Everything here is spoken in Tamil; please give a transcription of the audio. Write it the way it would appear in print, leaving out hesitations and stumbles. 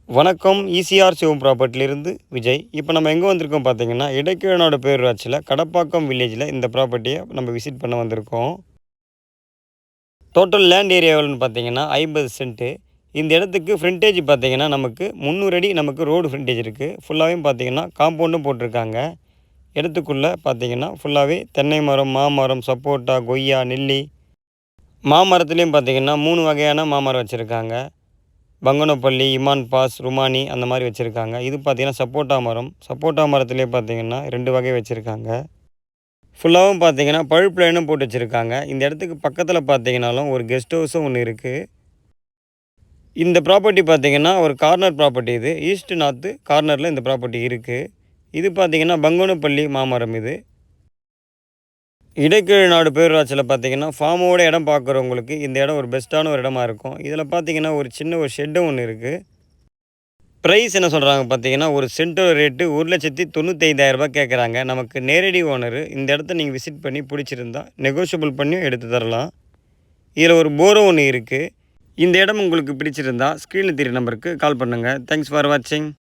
வணக்கம். ஈசிஆர் சிவம் ப்ராப்பர்ட்டிலிருந்து விஜய். இப்போ நம்ம எங்கே வந்திருக்கோம் பார்த்தீங்கன்னா, இடைக்கேநாடு பேரூராட்சியில் கடப்பாக்கம் வில்லேஜில் இந்த ப்ராப்பர்ட்டியை நம்ம விசிட் பண்ண வந்திருக்கோம். டோட்டல் லேண்ட் ஏரியா எவ்வளோன்னு பார்த்தீங்கன்னா 50 சென்ட்டு. இந்த இடத்துக்கு ஃப்ரண்டேஜ் பார்த்தீங்கன்னா நமக்கு 300 அடி நமக்கு ரோடு ஃப்ரண்டேஜ் இருக்குது. ஃபுல்லாகவே பார்த்தீங்கன்னா காம்பவுண்டும் போட்டிருக்காங்க. இடத்துக்குள்ளே பார்த்தீங்கன்னா ஃபுல்லாகவே தென்னை மரம், மாமரம், சப்போட்டா, கொய்யா, நெல்லி, மாமரத்துலேயும் பார்த்தீங்கன்னா 3 வகையான மாமரம் வச்சுருக்காங்க. பங்கனப்பள்ளி, இமான் பாஸ், ருமானி அந்த மாதிரி வச்சுருக்காங்க. இது பார்த்திங்கன்னா சப்போட்டா மரம். சப்போட்டா மரத்துலேயே பார்த்திங்கன்னா 2 வகை வச்சுருக்காங்க. ஃபுல்லாகவும் பார்த்திங்கன்னா பழுப்பு லைனும் போட்டு வச்சுருக்காங்க. இந்த இடத்துக்கு பக்கத்தில் பார்த்திங்கனாலும் ஒரு கெஸ்ட் ஹவுஸும் ஒன்று இருக்குது. இந்த ப்ராப்பர்ட்டி பார்த்திங்கன்னா ஒரு கார்னர் ப்ராப்பர்ட்டி இது. ஈஸ்ட் நார்த்து கார்னரில் இந்த ப்ராப்பர்ட்டி இருக்குது. இது பார்த்திங்கன்னா பங்கனப்பள்ளி மாமரம் இது. இடைக்கேநாடு பேரூராட்சியில் பார்த்தீங்கன்னா ஃபார்மோட இடம் பார்க்குறவங்களுக்கு இந்த இடம் ஒரு பெஸ்ட்டான ஒரு இடமா இருக்கும். இதில் பார்த்தீங்கன்னா ஒரு சின்ன ஒரு ஷெட்டும் ஒன்று இருக்குது. ப்ரைஸ் என்ன சொல்கிறாங்க பார்த்தீங்கன்னா, ஒரு சென்ட்டோட ரேட்டு 1,95,000 கேட்குறாங்க. நமக்கு நேரடி ஓனரு இந்த இடத்த நீங்கள் விசிட் பண்ணி பிடிச்சிருந்தா நெகோஷியபிள் பண்ணியும் எடுத்து தரலாம். இதில் ஒரு போரும் ஒன்று இருக்குது. இந்த இடம் உங்களுக்கு பிடிச்சிருந்தா ஸ்க்ரீனில் தெரிய நம்பருக்கு கால் பண்ணுங்கள். தேங்க்ஸ் ஃபார் வாட்சிங்.